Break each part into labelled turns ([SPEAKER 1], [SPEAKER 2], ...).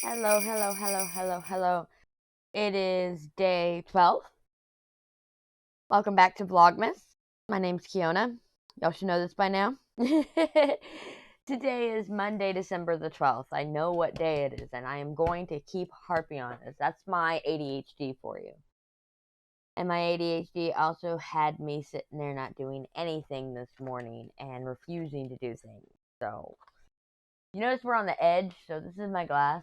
[SPEAKER 1] Hello, hello, hello, hello, hello. It is day 12. Welcome back to Vlogmas. My name's Kiona. Y'all should know this by now. Today is Monday, December the 12th. I know what day it is, and I am going to keep harping on this. That's my ADHD for you. And my ADHD also had me sitting there not doing anything this morning and refusing to do things. So, you notice we're on the edge, so this is my glass.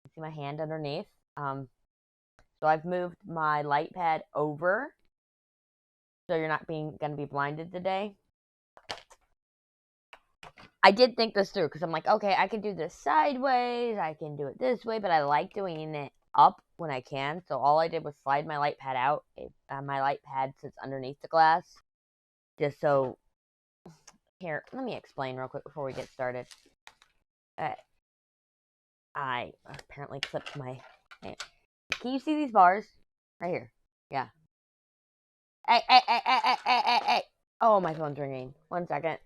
[SPEAKER 1] You see my hand underneath. So I've moved my light pad over, so you're not gonna be blinded today. I did think this through because I'm like, okay, I can do this sideways, I can do it this way, but I like doing it up when I can. So all I did was slide my light pad out. My light pad sits underneath the glass, just so. Here, let me explain real quick before we get started. I apparently clipped my. Can you see these bars right here? Yeah. Hey. Oh, my phone's ringing. 1 second.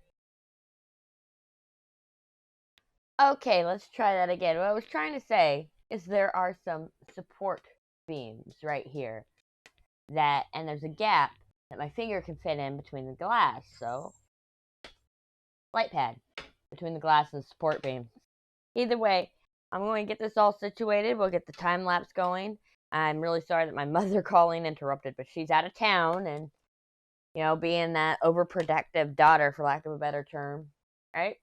[SPEAKER 1] Okay, let's try that again. What I was trying to say is there are some support beams right here and there's a gap that my finger can fit in between the glass. So, light pad between the glass and the support beam. Either way, I'm going to get this all situated. We'll get the time lapse going. I'm really sorry that my mother calling interrupted, but she's out of town and, being that overprotective daughter, for lack of a better term, right?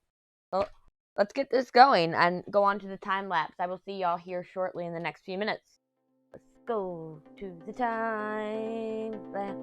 [SPEAKER 1] Well, let's get this going and go on to the time lapse. I will see y'all here shortly in the next few minutes. Let's go to the time lapse.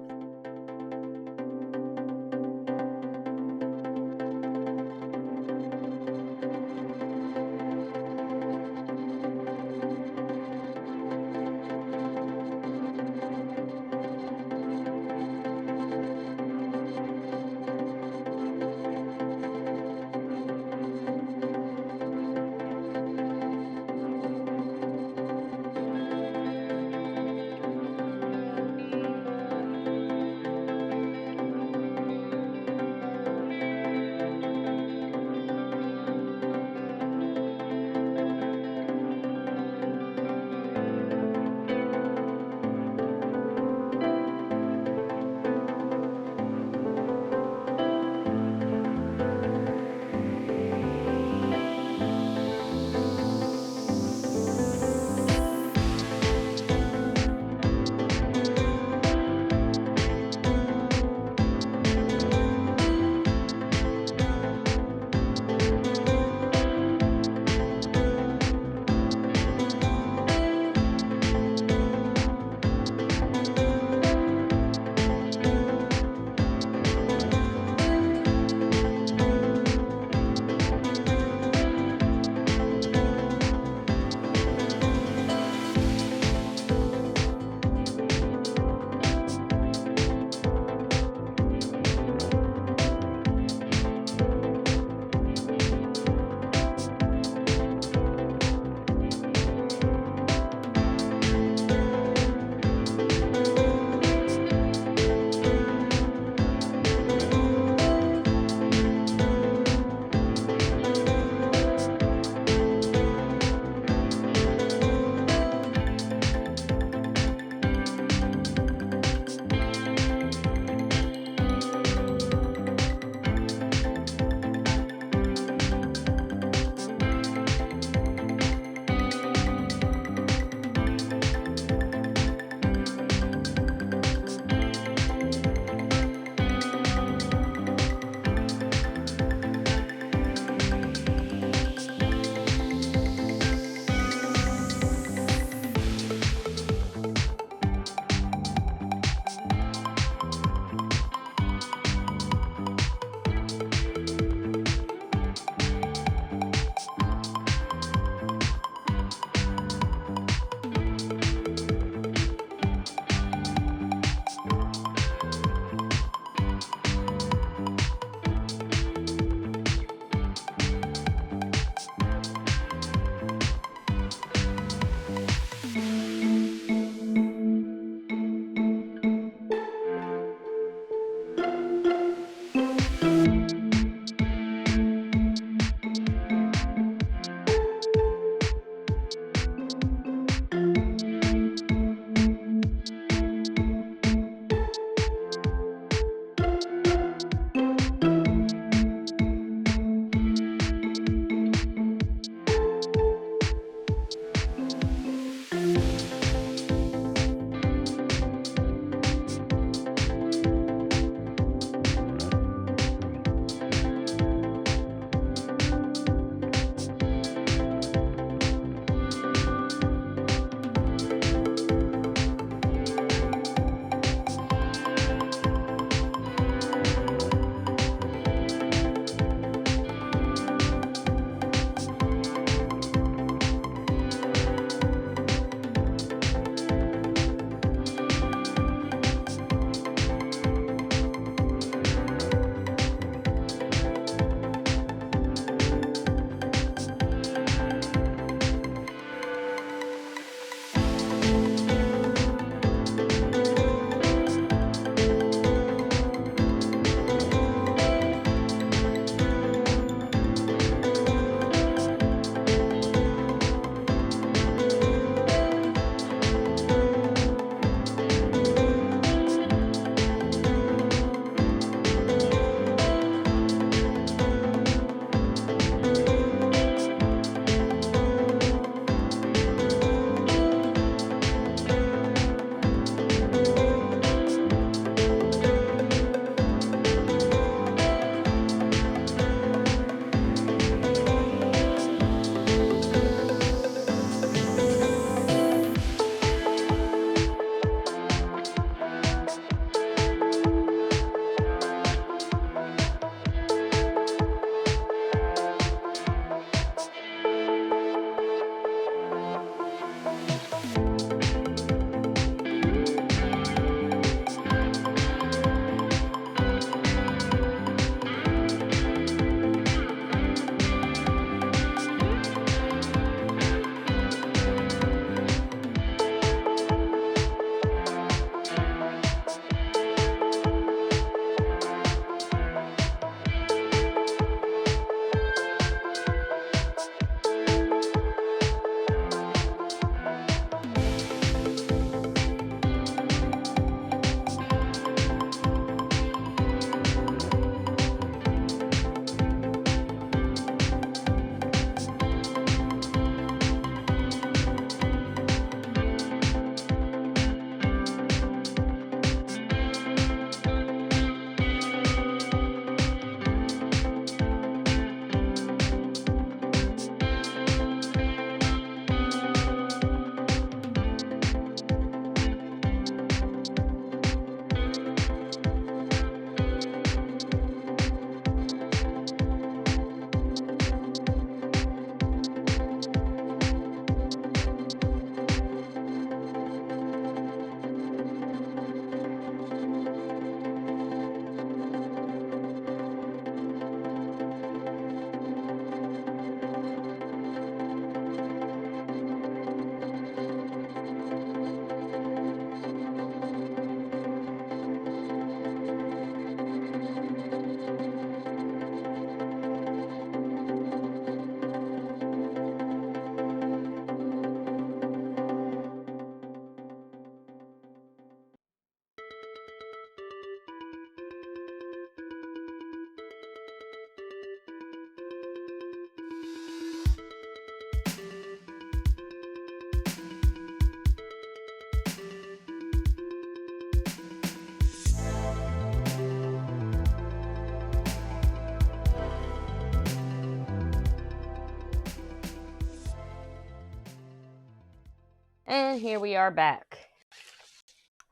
[SPEAKER 1] And here we are back.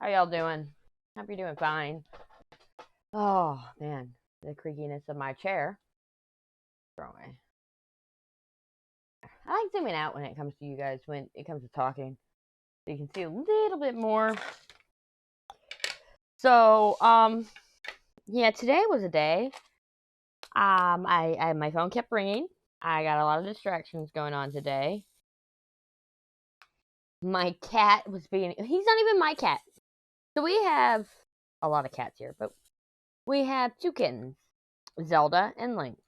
[SPEAKER 1] How y'all doing? Hope you're doing fine. Oh, man. The creakiness of my chair. Throw away. I like zooming out when it comes to you guys, when it comes to talking. So you can see a little bit more. So, yeah, today was a day. My phone kept ringing. I got a lot of distractions going on today. My cat was being, he's not even my cat. So we have a lot of cats here, but we have 2 kittens, Zelda and Link.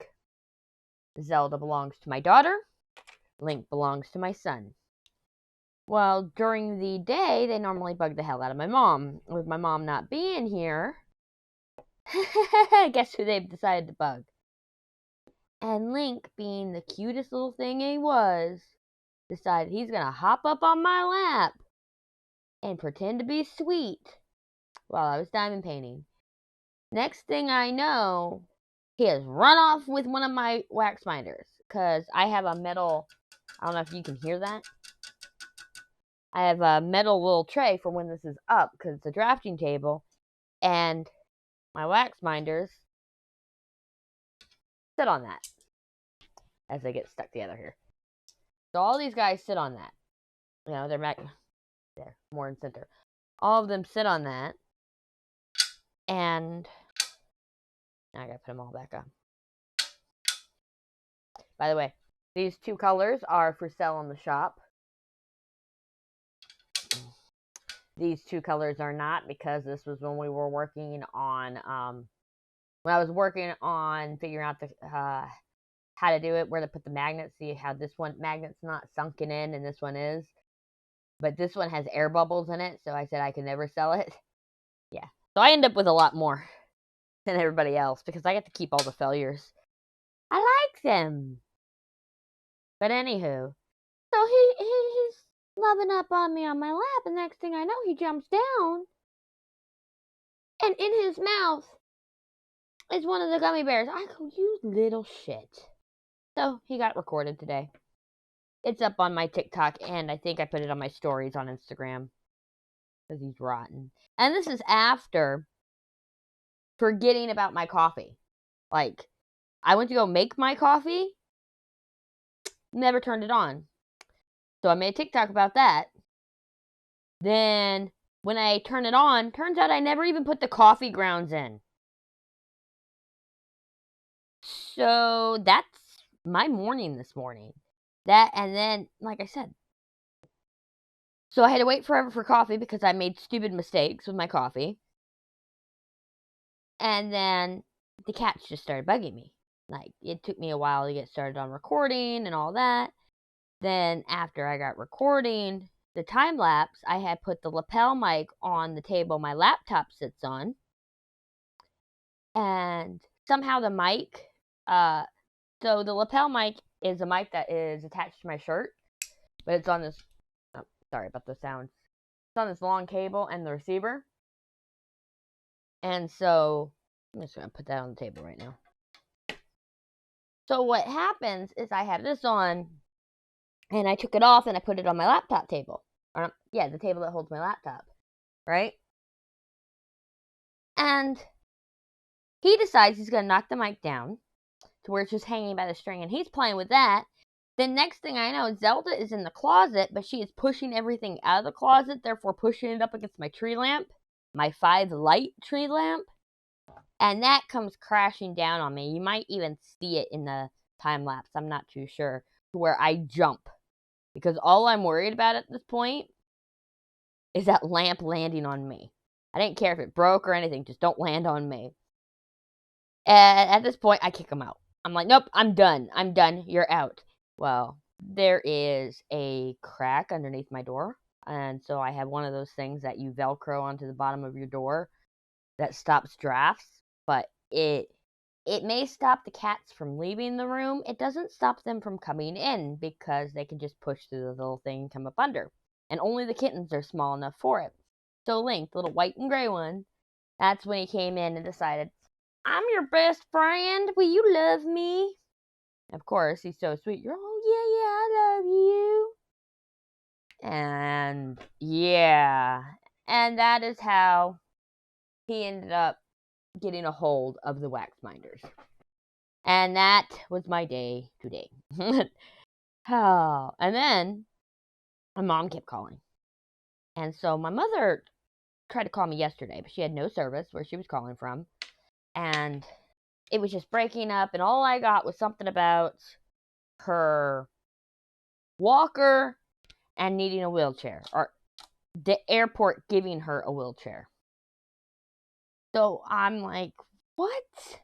[SPEAKER 1] Zelda belongs to my daughter. Link belongs to my son. Well, during the day, they normally bug the hell out of my mom. With my mom not being here, guess who they've decided to bug? And Link, being the cutest little thing he was, decided he's gonna hop up on my lap and pretend to be sweet while I was diamond painting. Next thing I know, he has run off with one of my wax binders, because I have a metal, I don't know if you can hear that. I have a metal little tray for when this is up, because it's a drafting table, and my wax binders sit on that as they get stuck together here. So all these guys sit on that. You know, they're there, more in center. All of them sit on that, and now I gotta put them all back on. By the way, these 2 colors are for sale in the shop. These 2 colors are not, because this was when we were working on, when I was working on figuring out the, how to do it, where to put the magnets. See how this one, magnet's not sunken in, and this one is. But this one has air bubbles in it, so I said I could never sell it. Yeah. So I end up with a lot more than everybody else, because I get to keep all the failures. I like them. But anywho, so he's loving up on me on my lap, and next thing I know, he jumps down, and in his mouth is one of the gummy bears. I go, you little shit. So he got recorded today. It's up on my TikTok, and I think I put it on my stories on Instagram, because he's rotten. And this is after forgetting about my coffee. Like, I went to go make my coffee, never turned it on. So I made a TikTok about that. Then, when I turn it on, turns out I never even put the coffee grounds in. So, that's my morning this morning. That, and then, like I said, so I had to wait forever for coffee because I made stupid mistakes with my coffee. And then the cats just started bugging me. Like, it took me a while to get started on recording and all that. Then, after I got recording the time lapse, I had put the lapel mic on the table my laptop sits on. And somehow the mic, so the lapel mic is a mic that is attached to my shirt, but it's on this, oh, sorry about the sound. It's on this long cable and the receiver. And so, I'm just going to put that on the table right now. So what happens is I have this on, and I took it off and I put it on my laptop table. Or, yeah, the table that holds my laptop, right? And he decides he's going to knock the mic down to where it's just hanging by the string, and he's playing with that. Then next thing I know, Zelda is in the closet, but she is pushing everything out of the closet, therefore pushing it up against my tree lamp, my 5 light tree lamp, and that comes crashing down on me. You might even see it in the time lapse, I'm not too sure, to where I jump. Because all I'm worried about at this point is that lamp landing on me. I didn't care if it broke or anything, just don't land on me. And at this point, I kick him out. I'm like, nope, I'm done. I'm done. You're out. Well, there is a crack underneath my door. And so I have one of those things that you Velcro onto the bottom of your door that stops drafts. But it may stop the cats from leaving the room. It doesn't stop them from coming in, because they can just push through the little thing and come up under. And only the kittens are small enough for it. So Link, the little white and gray one, that's when he came in and decided, I'm your best friend. Will you love me? Of course, he's so sweet. You're, oh, yeah, I love you. And yeah, and that is how he ended up getting a hold of the wax binders. And that was my day today. Oh, and then my mom kept calling. And so my mother tried to call me yesterday, but she had no service where she was calling from. And it was just breaking up, and all I got was something about her walker and needing a wheelchair, or the airport giving her a wheelchair. So I'm like, what?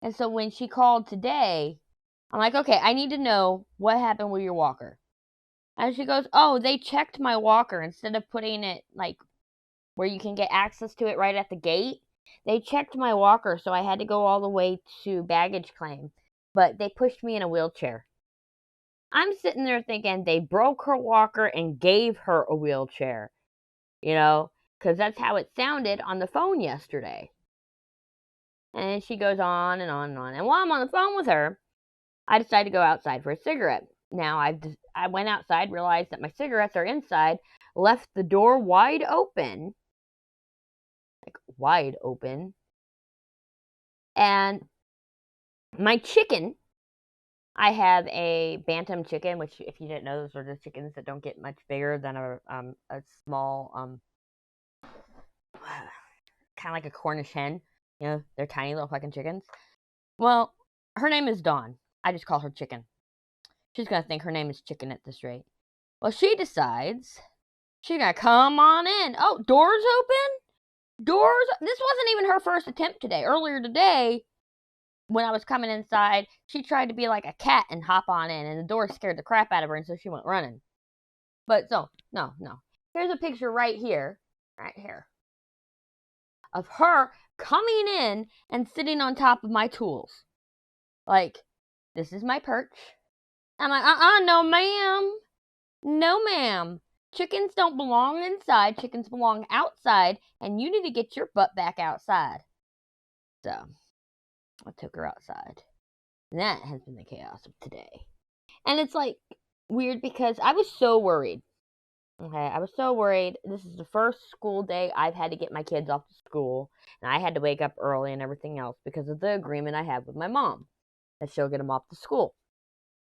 [SPEAKER 1] And so when she called today, I'm like, okay, I need to know what happened with your walker. And she goes, oh, they checked my walker instead of putting it like where you can get access to it right at the gate. They checked my walker, so I had to go all the way to baggage claim. But they pushed me in a wheelchair. I'm sitting there thinking they broke her walker and gave her a wheelchair. You know, because that's how it sounded on the phone yesterday. And she goes on and on and on. And while I'm on the phone with her, I decided to go outside for a cigarette. Now, I went outside, realized that my cigarettes are inside, left the door wide open. Like, wide open. And my chicken, I have a bantam chicken, which, if you didn't know, those are the chickens that don't get much bigger than a small, kind of like a Cornish hen. You know, they're tiny little fucking chickens. Well, her name is Dawn. I just call her Chicken. She's gonna think her name is Chicken at this rate. Well, she decides she's gonna come on in. Oh, doors open? Doors? This wasn't even her first attempt today. Earlier today, when I was coming inside, she tried to be like a cat and hop on in, and the door scared the crap out of her, and so she went running. But so, no. Here's a picture right here, of her coming in and sitting on top of my tools. Like, this is my perch. I'm like, no ma'am. No ma'am. Chickens don't belong inside. Chickens belong outside, and you need to get your butt back outside. So, I took her outside. And that has been the chaos of today. And it's like weird because I was so worried. Okay, I was so worried. This is the first school day I've had to get my kids off to school, and I had to wake up early and everything else because of the agreement I had with my mom that she'll get them off to school.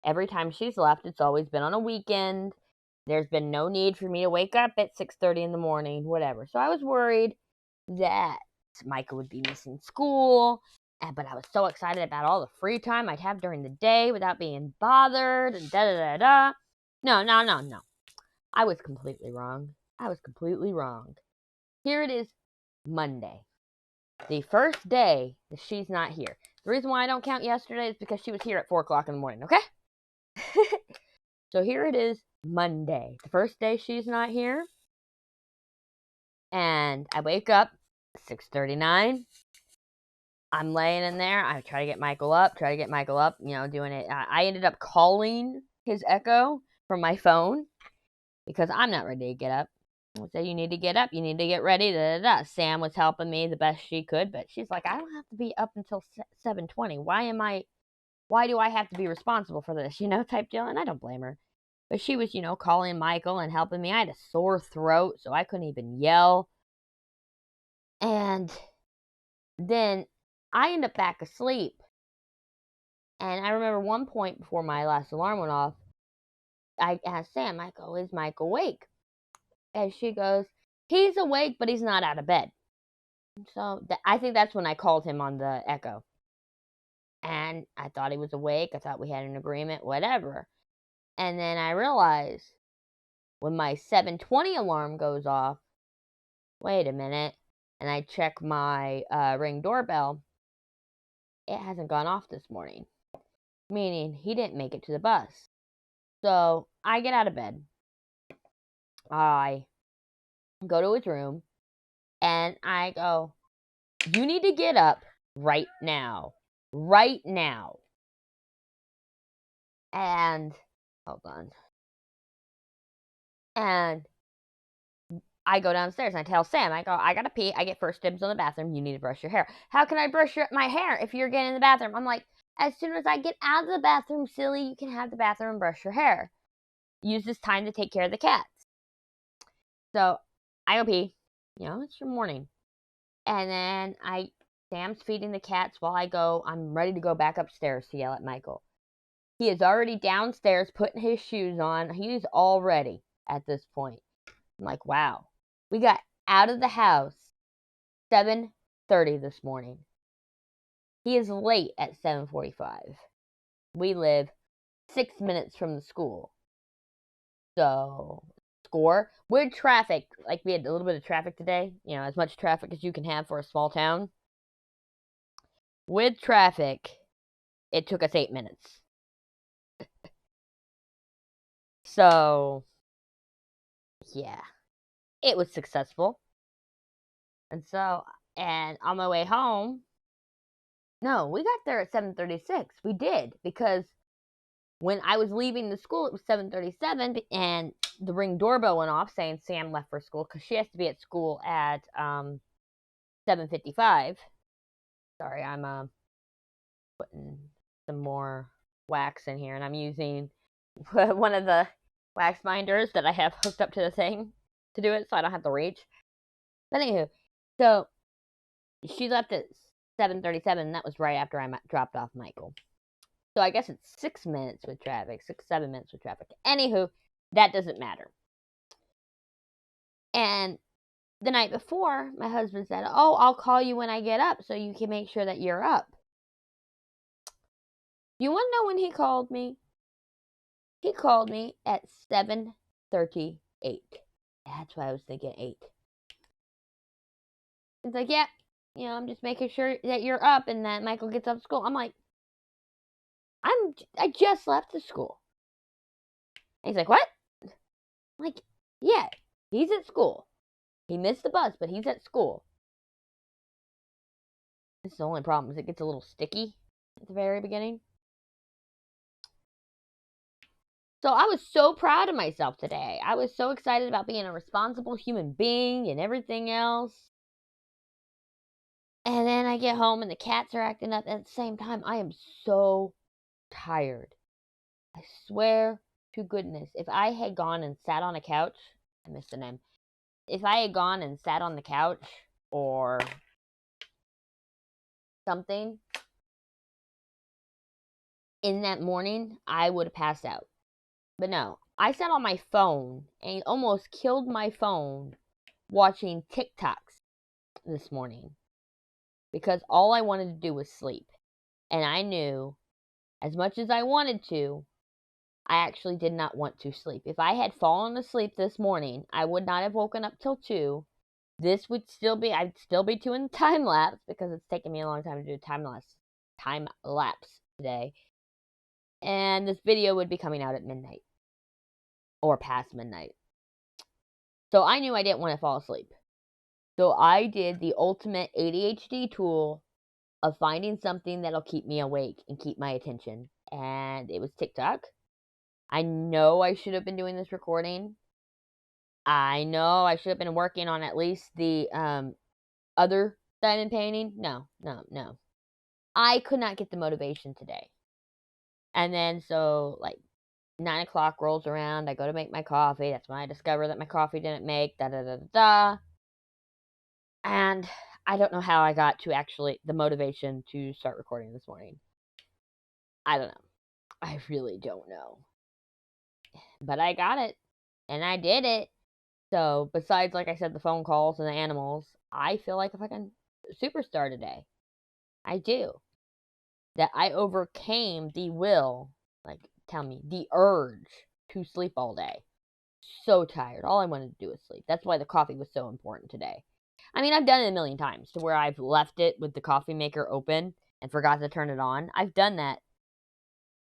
[SPEAKER 1] Every time she's left, it's always been on a weekend. There's been no need for me to wake up at 6:30 in the morning, whatever. So I was worried that Micah would be missing school, but I was so excited about all the free time I'd have during the day without being bothered, and da-da-da-da. No. I was completely wrong. Here it is, Monday. The first day that she's not here. The reason why I don't count yesterday is because she was here at 4 o'clock in the morning, okay? So here it is, Monday. The first day she's not here. And I wake up, 6:39. I'm laying in there. I try to get Michael up, you know, doing it. I ended up calling his Echo from my phone because I'm not ready to get up. I said, you need to get up. You need to get ready. Da-da-da. Sam was helping me the best she could, but she's like, I don't have to be up until 7:20. Why do I have to be responsible for this? You know, type deal. And I don't blame her. But she was, you know, calling Michael and helping me. I had a sore throat, so I couldn't even yell. And then I end up back asleep. And I remember one point before my last alarm went off, I asked Sam, I go, is Mike awake? And she goes, he's awake, but he's not out of bed. So I think that's when I called him on the Echo. And I thought he was awake. I thought we had an agreement, whatever. And then I realized when my 7:20 alarm goes off, wait a minute, and I check my Ring doorbell, it hasn't gone off this morning, meaning he didn't make it to the bus. So I get out of bed. I go to his room, and I go, you need to get up right now. Right now. And, hold on. And I go downstairs and I tell Sam, I go, I gotta pee. I get first dibs on the bathroom. You need to brush your hair. How can I brush my hair if you're getting in the bathroom? I'm like, as soon as I get out of the bathroom, silly, you can have the bathroom and brush your hair. Use this time to take care of the cats. So I go pee. You know, it's the morning. And then Sam's feeding the cats while I'm ready to go back upstairs to yell at Michael. He is already downstairs putting his shoes on. He's all ready at this point. I'm like, wow. We got out of the house 7:30 this morning. He is late at 7:45. We live 6 minutes from the school. So, score. Weird traffic. Like, we had a little bit of traffic today. You know, as much traffic as you can have for a small town. With traffic, it took us 8 minutes. So, yeah. It was successful. And on my way home, no, we got there at 7:36. We did, because when I was leaving the school, it was 7:37, and the Ring doorbell went off saying Sam left for school, because she has to be at school at 7:55. Sorry, I'm putting some more wax in here, and I'm using one of the wax binders that I have hooked up to the thing to do it, so I don't have to reach. But anywho, so she left at 7:37, and that was right after I dropped off Michael. So I guess it's 6 minutes with traffic, 7 minutes with traffic. Anywho, that doesn't matter. And the night before, my husband said, "Oh, I'll call you when I get up so you can make sure that you're up." You want to know when he called me? He called me at 7:38. That's why I was thinking 8. It's like, yeah, you know, I'm just making sure that you're up and that Michael gets up to school. I'm like, I just left the school. And he's like, what? I'm like, yeah, he's at school. He missed the bus, but he's at school. This is the only problem, is it gets a little sticky at the very beginning. So I was so proud of myself today. I was so excited about being a responsible human being and everything else. And then I get home and the cats are acting up at the same time. I am so tired. I swear to goodness, if I had gone and sat on a couch, I missed the name. If I had gone and sat on the couch or something in that morning, I would have passed out. But no, I sat on my phone and almost killed my phone watching TikToks this morning, because all I wanted to do was sleep. And I knew, as much as I wanted to, I actually did not want to sleep. If I had fallen asleep this morning, I would not have woken up till 2. I'd still be doing time lapse, because it's taken me a long time to do time lapse today. And this video would be coming out at midnight. Or past midnight. So I knew I didn't want to fall asleep. So I did the ultimate ADHD tool of finding something that'll keep me awake and keep my attention. And it was TikTok. I know I should have been doing this recording. I know I should have been working on at least the other diamond painting. No. I could not get the motivation today. And then so, like, 9 o'clock rolls around. I go to make my coffee. That's when I discover that my coffee didn't make. And I don't know how I got to actually the motivation to start recording this morning. I don't know. I really don't know. But I got it. And I did it. So, besides, like I said, the phone calls and the animals, I feel like if I can superstar today. I do. That I overcame the urge to sleep all day. So tired. All I wanted to do was sleep. That's why the coffee was so important today. I mean, I've done it a million times, to where I've left it with the coffee maker open and forgot to turn it on. I've done that,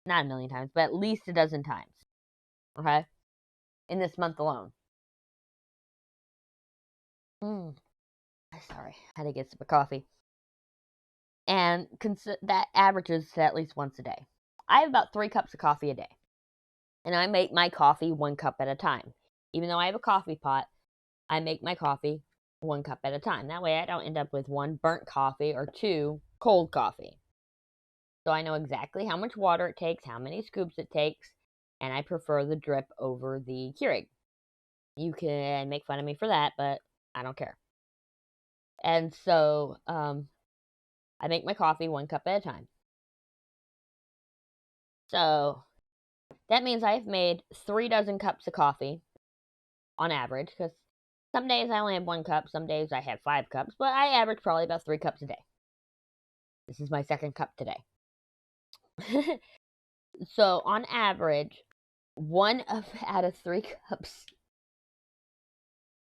[SPEAKER 1] not a million times, but at least a dozen times. Okay? In this month alone. Sorry, I had to get some coffee. And that averages to at least once a day. I have about 3 cups of coffee a day. And I make my coffee 1 cup at a time. Even though I have a coffee pot, I make my coffee 1 cup at a time. That way I don't end up with 1 burnt coffee or 2 cold coffee. So I know exactly how much water it takes, how many scoops it takes, and I prefer the drip over the Keurig. You can make fun of me for that, but I don't care. And so, I make my coffee 1 cup at a time. So, that means I've made 3 dozen cups of coffee on average, because some days I only have 1 cup, some days I have 5 cups, but I average probably about 3 cups a day. This is my 2nd cup today. So, on average, 1 out of 3 cups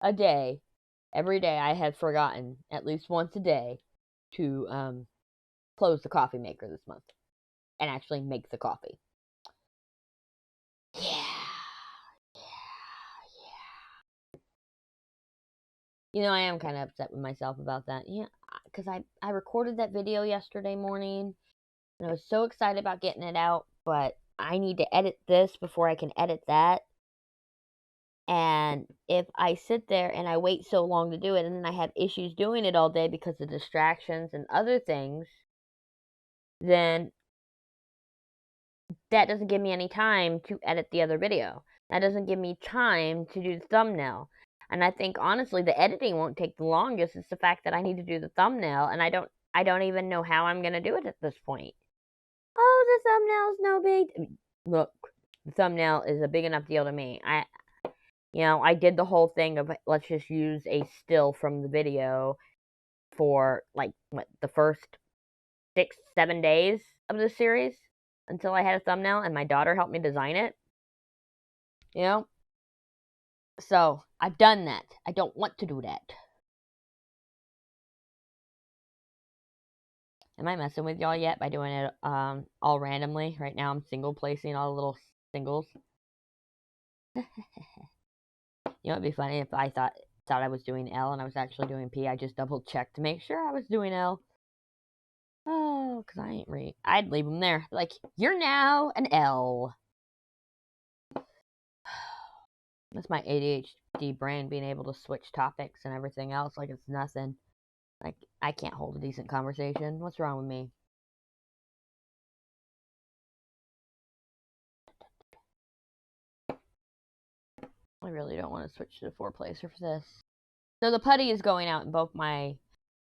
[SPEAKER 1] a day, every day I have forgotten at least once a day to close the coffee maker this month and actually make the coffee. Yeah. You know, I am kind of upset with myself about that. Yeah, because I recorded that video yesterday morning, and I was so excited about getting it out, but I need to edit this before I can edit that. And if I sit there and I wait so long to do it, and then I have issues doing it all day because of distractions and other things, then that doesn't give me any time to edit the other video. That doesn't give me time to do the thumbnail. And I think honestly the editing won't take the longest. It's the fact that I need to do the thumbnail, and I don't even know how I'm gonna do it at this point. Oh, the thumbnail's no big. Look, the thumbnail is a big enough deal to me. I did the whole thing of let's just use a still from the video for like the first 6-7 days of the series until I had a thumbnail, and my daughter helped me design it. So I've done that. I don't want to do that. Am I messing with y'all yet by doing it all randomly? Right now I'm single placing all the little singles. It'd be funny if I thought I was doing L and I was actually doing P. I just double checked to make sure I was doing L. Oh, because I ain't I'd leave them there. Like, you're now an L. That's my ADHD brain being able to switch topics and everything else like it's nothing. Like, I can't hold a decent conversation. What's wrong with me? I really don't want to switch to the 4-placer for this. So the putty is going out in both my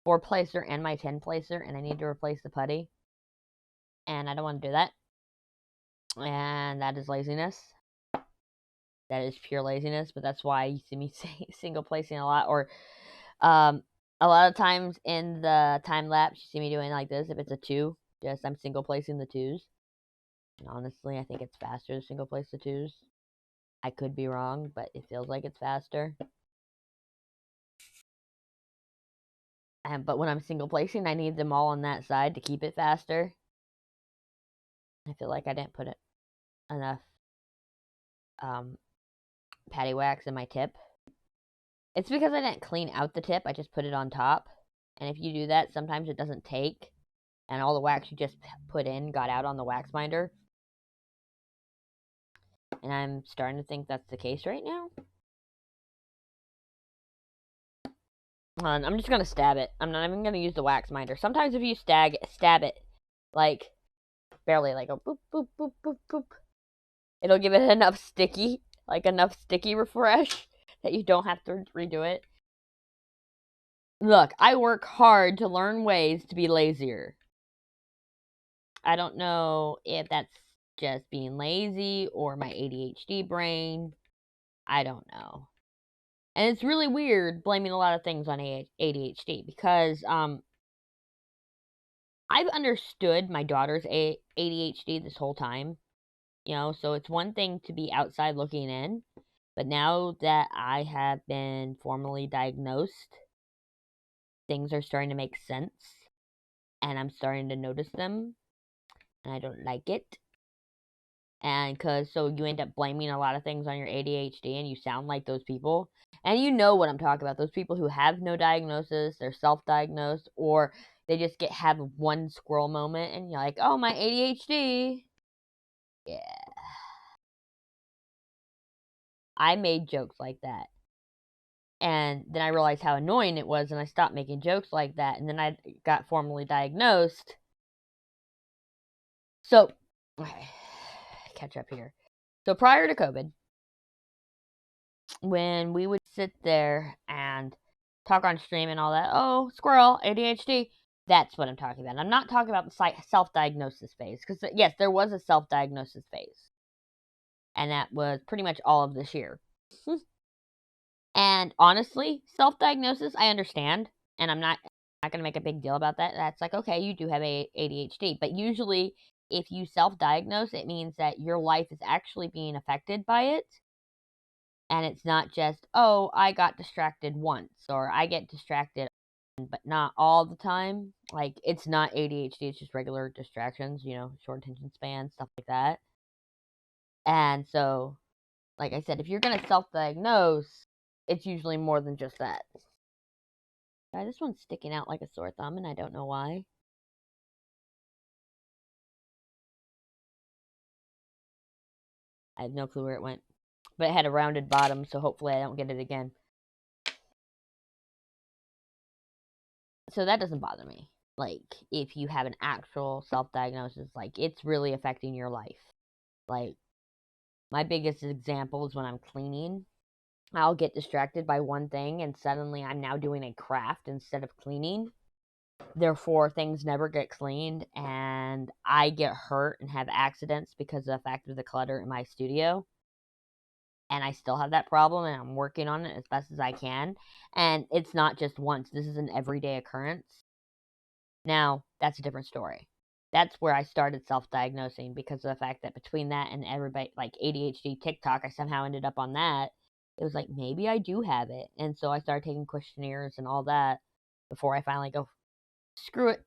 [SPEAKER 1] 4-placer and my 10-placer, and I need to replace the putty. And I don't want to do that. And that is laziness. That is pure laziness, but that's why you see me single placing a lot. Or a lot of times in the time lapse, you see me doing like this. If it's a 2, just I'm single placing the 2s. And honestly, I think it's faster to single place the 2s. I could be wrong, but it feels like it's faster. But when I'm single placing, I need them all on that side to keep it faster. I feel like I didn't put enough patty wax in my tip. It's because I didn't clean out the tip. I just put it on top. And if you do that, sometimes it doesn't take. And all the wax you just put in got out on the wax binder. And I'm starting to think that's the case right now. I'm just going to stab it. I'm not even going to use the wax binder. Sometimes if you stab it, like, barely, like a boop, boop, boop, boop, boop, it'll give it enough sticky refresh that you don't have to redo it. Look, I work hard to learn ways to be lazier. I don't know if that's just being lazy or my ADHD brain. I don't know. And it's really weird blaming a lot of things on ADHD because I've understood my daughter's ADHD this whole time. So it's one thing to be outside looking in, but now that I have been formally diagnosed, things are starting to make sense, and I'm starting to notice them, and I don't like it. And so you end up blaming a lot of things on your ADHD, and you sound like those people. And you know what I'm talking about. Those people who have no diagnosis, they're self-diagnosed, or they just have one squirrel moment, and you're like, oh, my ADHD. Yeah. I made jokes like that. And then I realized how annoying it was, and I stopped making jokes like that, and then I got formally diagnosed. So, okay, catch up here. So prior to COVID, when we would sit there and talk on stream and all that, oh, squirrel, ADHD, that's what I'm talking about. I'm not talking about the self-diagnosis phase, because, yes, there was a self-diagnosis phase, and that was pretty much all of this year. And honestly, self-diagnosis, I understand, and I'm not going to make a big deal about that. That's like, okay, you do have ADHD, but usually if you self-diagnose, it means that your life is actually being affected by it. And it's not just, oh, I got distracted once, or I get distracted, but not all the time. Like, it's not ADHD, it's just regular distractions, short attention span, stuff like that. And so, like I said, if you're going to self-diagnose, it's usually more than just that. This one's sticking out like a sore thumb, and I don't know why. I have no clue where it went. But it had a rounded bottom, so hopefully I don't get it again. So that doesn't bother me. Like, if you have an actual self-diagnosis, like, it's really affecting your life. Like, my biggest example is when I'm cleaning. I'll get distracted by one thing, and suddenly I'm now doing a craft instead of cleaning. Therefore, things never get cleaned, and I get hurt and have accidents because of the fact of the clutter in my studio. And I still have that problem, and I'm working on it as best as I can. And it's not just once. This is an everyday occurrence. Now, that's a different story. That's where I started self-diagnosing, because of the fact that between that and everybody, like ADHD, TikTok, I somehow ended up on that. It was like, maybe I do have it. And so I started taking questionnaires and all that before I finally go, screw it.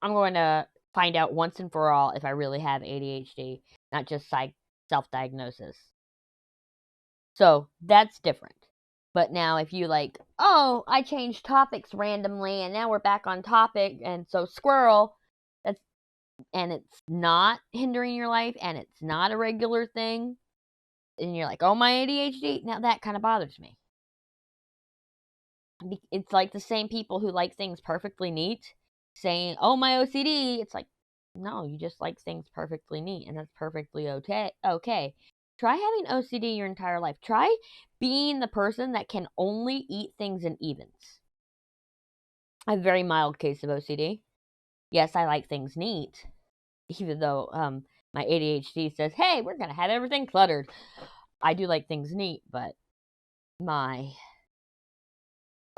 [SPEAKER 1] I'm going to find out once and for all if I really have ADHD, not just self-diagnosis. So that's different. But now if you like, oh, I changed topics randomly and now we're back on topic, and so squirrel, and it's not hindering your life and it's not a regular thing, and you're like, oh, my ADHD, now that kind of bothers me. It's like the same people who like things perfectly neat saying, oh, my OCD. It's like, no, you just like things perfectly neat, and that's perfectly okay. Try having OCD your entire life. Try being the person that can only eat things in evens. I have a very mild case of OCD. Yes, I like things neat, even though my ADHD says, hey, we're going to have everything cluttered. I do like things neat, but my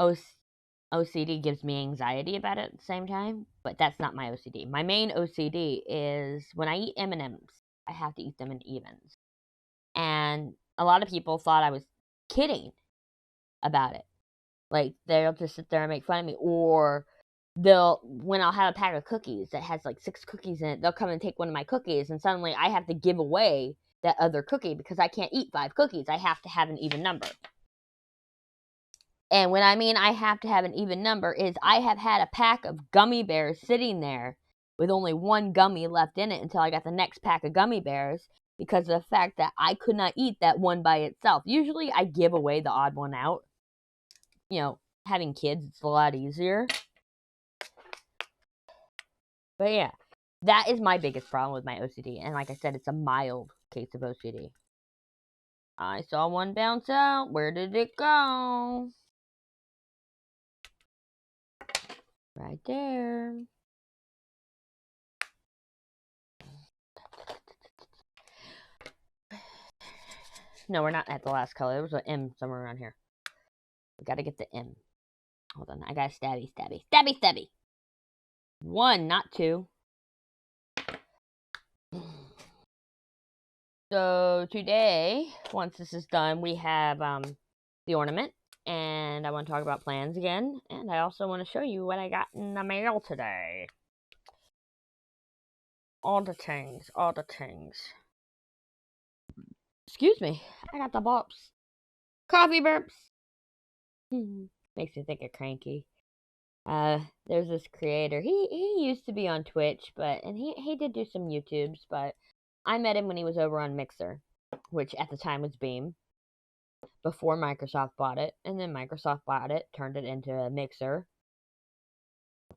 [SPEAKER 1] OCD gives me anxiety about it at the same time, but that's not my OCD. My main OCD is when I eat M&Ms, I have to eat them in evens. And a lot of people thought I was kidding about it. Like, they'll just sit there and make fun of me, or when I'll have a pack of cookies that has like 6 cookies in it, they'll come and take one of my cookies, and suddenly I have to give away that other cookie because I can't eat 5 cookies. I have to have an even number. And when I mean I have to have an even number is I have had a pack of gummy bears sitting there with only 1 gummy left in it until I got the next pack of gummy bears, because of the fact that I could not eat that one by itself. Usually I give away the odd one out. Having kids, it's a lot easier. But yeah, that is my biggest problem with my OCD. And like I said, it's a mild case of OCD. I saw one bounce out. Where did it go? Right there. No, we're not at the last color. There was an M somewhere around here. We gotta get the M. Hold on. I got a stabby. 1, not 2. So today, once this is done, we have the ornament. And I want to talk about plans again. And I also want to show you what I got in the mail today. All the things. Excuse me. I got the burps. Coffee burps. Makes me think of Cranky. There's this creator. He used to be on Twitch, and he did do some YouTubes, but I met him when he was over on Mixer, which at the time was Beam, before Microsoft bought it, and then Microsoft bought it, turned it into a Mixer,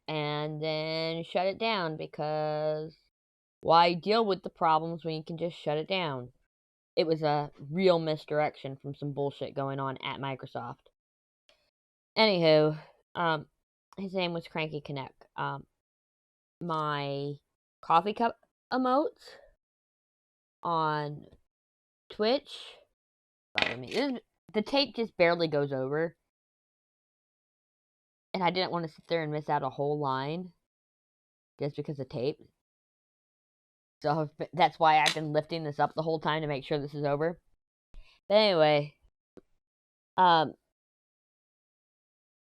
[SPEAKER 1] and then shut it down, because why deal with the problems when you can just shut it down? it was a real misdirection from some bullshit going on at Microsoft. Anywho, his name was Cranky Connect. My coffee cup emotes on Twitch. The tape just barely goes over. And I didn't want to sit there and miss out a whole line just because of tape. So that's why I've been lifting this up the whole time to make sure this is over. But anyway,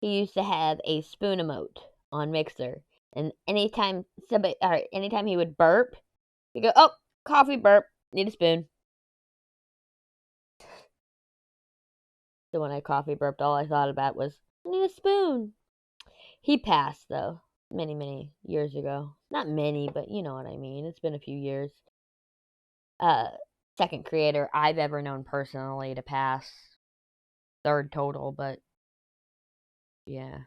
[SPEAKER 1] he used to have a spoon emote on Mixer. And anytime he would burp, he'd go, "Oh, coffee burp, need a spoon." So when I coffee burped, all I thought about was, I need a spoon. He passed, though, many, many years ago. Not many, but you know what I mean. It's been a few years. Second creator I've ever known personally to pass. Third total, but yeah.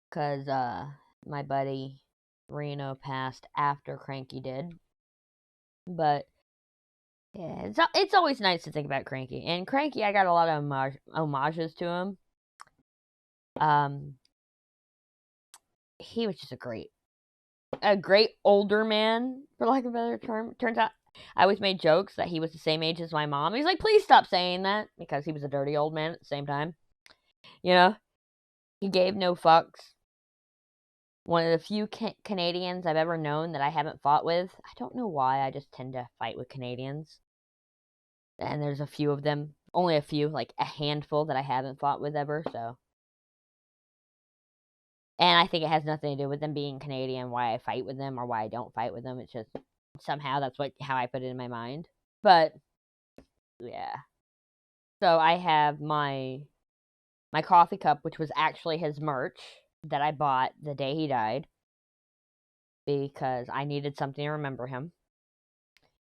[SPEAKER 1] Because my buddy Reno passed after Cranky did. But yeah, it's always nice to think about Cranky. And Cranky, I got a lot of homages to him. He was just a great older man, for lack of a better term. Turns out I always made jokes that he was the same age as my mom. He's like, please stop saying that, because he was a dirty old man at the same time. You know? He gave no fucks. One of the few Canadians I've ever known that I haven't fought with. I don't know why, I just tend to fight with Canadians. And there's a few of them. Only a few, like a handful that I haven't fought with ever, so. And I think it has nothing to do with them being Canadian, why I fight with them or why I don't fight with them. It's just somehow that's how I put it in my mind. But yeah. So I have my coffee cup, which was actually his merch that I bought the day he died because I needed something to remember him.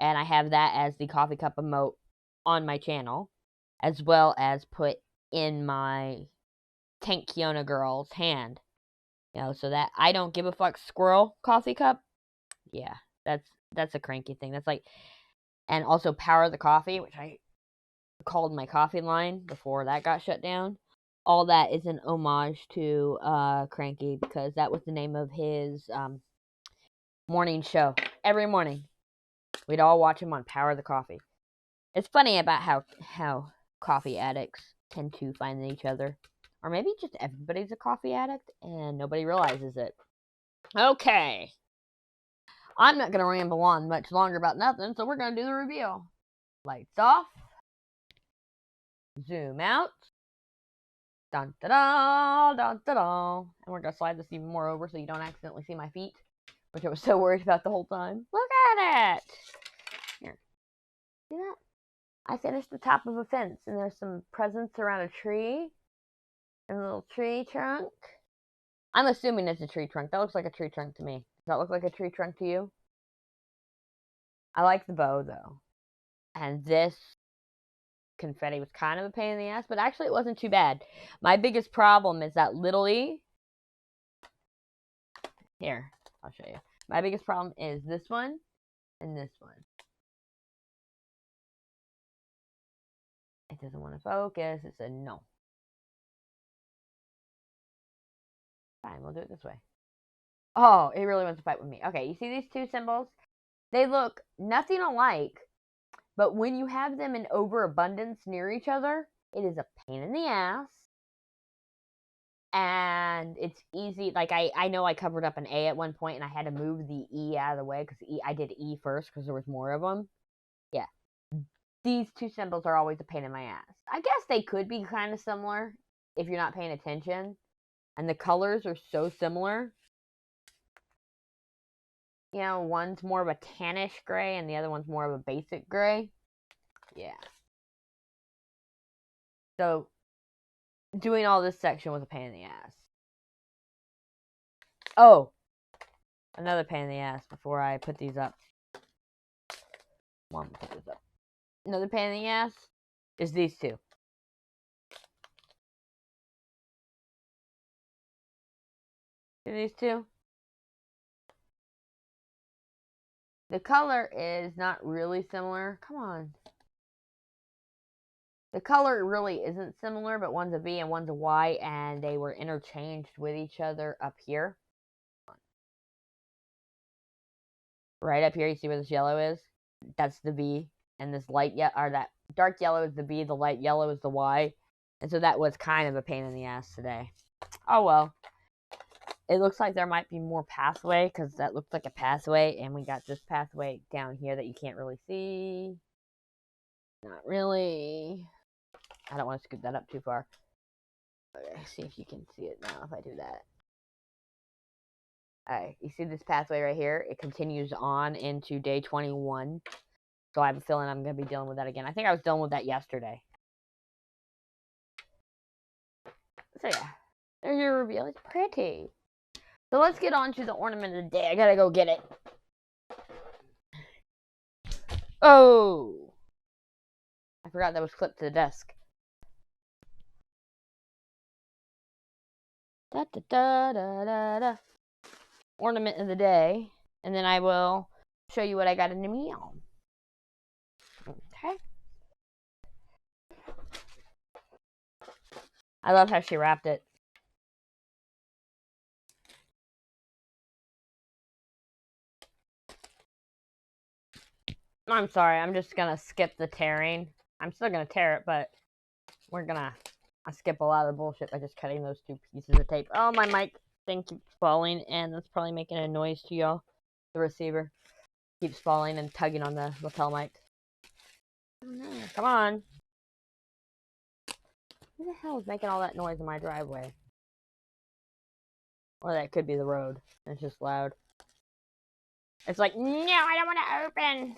[SPEAKER 1] And I have that as the coffee cup emote on my channel, as well as put in my Tank Kiona girl's hand. You know, so that I don't give a fuck squirrel coffee cup. Yeah, that's a Cranky thing. That's like, and also Power the Coffee, which I called my coffee line before that got shut down. All that is an homage to Cranky, because that was the name of his morning show. Every morning, we'd all watch him on Power the Coffee. It's funny about how coffee addicts tend to find each other. Or maybe just everybody's a coffee addict and nobody realizes it. Okay. I'm not going to ramble on much longer about nothing, so we're going to do the reveal. Lights off. Zoom out. Dun da da, dun da da. And we're going to slide this even more over so you don't accidentally see my feet, which I was so worried about the whole time. Look at it. Here. See that? I finished the top of a fence, and there's some presents around a tree. And a little tree trunk. I'm assuming it's a tree trunk. That looks like a tree trunk to me. Does that look like a tree trunk to you? I like the bow, though. And this confetti was kind of a pain in the ass, but actually it wasn't too bad. My biggest problem is that little E. Here, I'll show you. My biggest problem is this one and this one. It doesn't want to focus. It said no. Fine, we'll do it this way. Oh, it really wants to fight with me. Okay, you see these two symbols? They look nothing alike, but when you have them in overabundance near each other, it is a pain in the ass. And it's easy. Like, I know I covered up an A at one point, and I had to move the E out of the way because I did E first because there was more of them. Yeah. These two symbols are always a pain in my ass. I guess they could be kind of similar if you're not paying attention. And the colors are so similar. You know, one's more of a tannish gray and the other one's more of a basic gray. Yeah. So, doing all this section was a pain in the ass. Oh! Another pain in the ass before I put these up. One, put this up. Another pain in the ass is these two. See these two? The color is not really similar. Come on. The color really isn't similar, but one's a V and one's a Y, and they were interchanged with each other up here. Right up here, you see where this yellow is? That's the V, and this light or that dark yellow is the V, the light yellow is the Y. And so that was kind of a pain in the ass today. Oh well. It looks like there might be more pathway, because that looks like a pathway, and we got this pathway down here that you can't really see. Not really. I don't want to scoot that up too far. Okay, see if you can see it now if I do that. Alright, you see this pathway right here? It continues on into day 21. So I have a feeling I'm going to be dealing with that again. I think I was dealing with that yesterday. So yeah, there's your reveal. It's pretty. So let's get on to the ornament of the day. I gotta go get it. Oh! I forgot that was clipped to the desk. Da da da da da da. Ornament of the day. And then I will show you what I got in the mail. Okay. I love how she wrapped it. I'm sorry, I'm just gonna skip the tearing. I'm still gonna tear it, but we're gonna skip a lot of the bullshit by just cutting those two pieces of tape. Oh, my mic thing keeps falling, and that's probably making a noise to y'all. The receiver keeps falling and tugging on the lapel mic. Come on. Who the hell is making all that noise in my driveway? Or that could be the road. It's just loud. It's like, no, I don't want to open.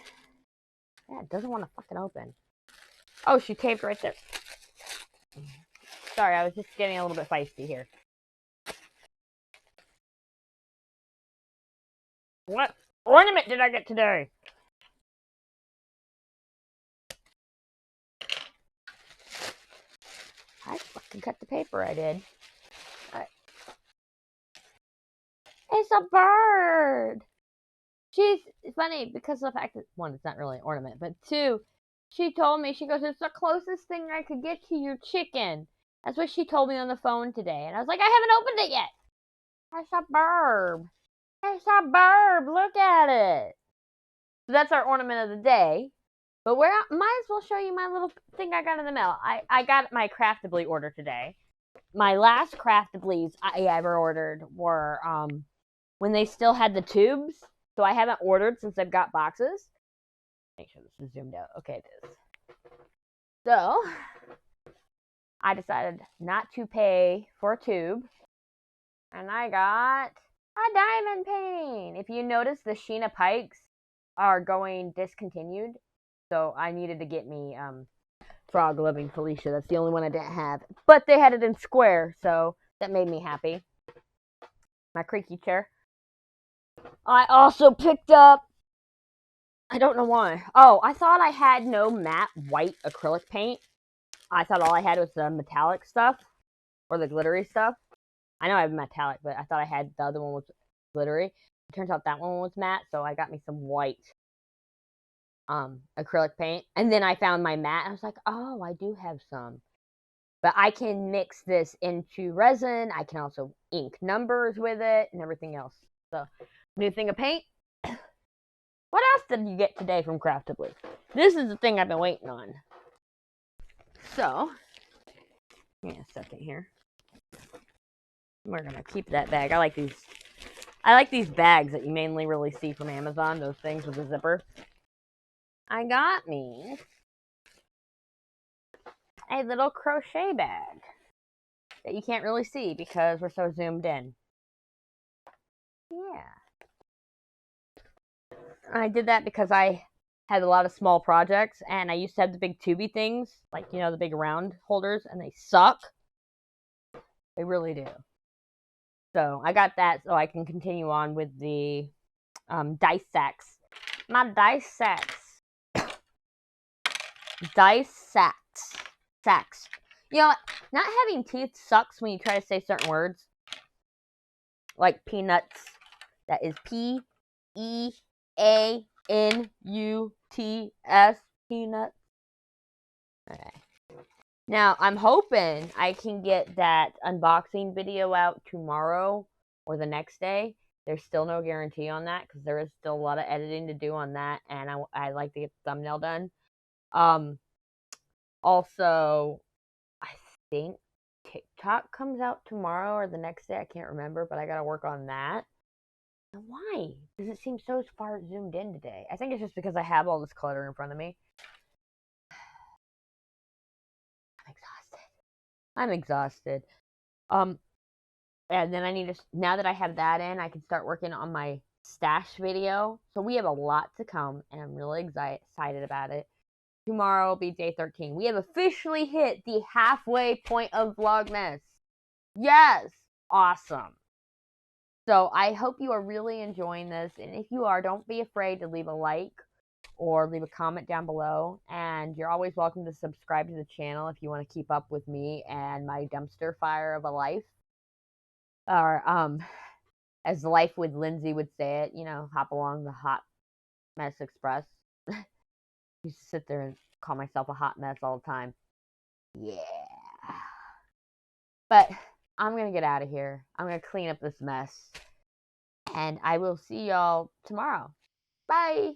[SPEAKER 1] Yeah, it doesn't want to fucking open. Oh, she taped right there. Sorry, I was just getting a little bit feisty here. What ornament did I get today? I fucking cut the paper, I did. Alright. It's a bird! She's funny because of the fact that, one, it's not really an ornament, but two, she told me, she goes, it's the closest thing I could get to your chicken. That's what she told me on the phone today. And I was like, I haven't opened it yet. It's a bird. It's a bird. Look at it. So that's our ornament of the day. But might as well show you my little thing I got in the mail. I got my Craftibly order today. My last Craftiblys I ever ordered were when they still had the tubes. So I haven't ordered since I've got boxes. Make sure this is zoomed out. Okay, it is. So I decided not to pay for a tube. And I got a diamond pane. If you notice, the Sheena Pikes are going discontinued. So I needed to get me Frog Living Felicia. That's the only one I didn't have. But they had it in square, so that made me happy. My creaky chair. I also picked up, I don't know why. Oh, I thought I had no matte white acrylic paint. I thought all I had was the metallic stuff. Or the glittery stuff. I know I have metallic, but I thought I had the other one was glittery. It turns out that one was matte, so I got me some white acrylic paint. And then I found my matte, and I was like, oh, I do have some. But I can mix this into resin. I can also ink numbers with it and everything else. So, new thing of paint. What else did you get today from Craftibly? This is the thing I've been waiting on. So, give me a second here. We're gonna keep that bag. I like these bags that you mainly really see from Amazon. Those things with the zipper. I got me a little crochet bag that you can't really see because we're so zoomed in. Yeah. I did that because I had a lot of small projects, and I used to have the big tubey things, like, you know, the big round holders, and they suck. They really do. So I got that so I can continue on with the dice sacks. My dice sacks. Dice sacks. Sacks. You know, not having teeth sucks when you try to say certain words. Like peanuts. That is P-E-A N-U-T-S, peanuts. Okay. Now, I'm hoping I can get that unboxing video out tomorrow or the next day. There's still no guarantee on that because there is still a lot of editing to do on that, and I like to get the thumbnail done. Also, I think TikTok comes out tomorrow or the next day. I can't remember, but I gotta work on that. And why does it seem so far zoomed in today? I think it's just because I have all this clutter in front of me. I'm exhausted. And then I need to, now that I have that in, I can start working on my stash video. So we have a lot to come, and I'm really excited about it. Tomorrow will be day 13. We have officially hit the halfway point of Vlogmas. Yes! Awesome. So I hope you are really enjoying this. And if you are, don't be afraid to leave a like or leave a comment down below. And you're always welcome to subscribe to the channel if you want to keep up with me and my dumpster fire of a life. Or, as Life with Lindsay would say it, you know, hop along the hot mess express. I used to sit there and call myself a hot mess all the time. Yeah. But I'm going to get out of here. I'm going to clean up this mess. And I will see y'all tomorrow. Bye.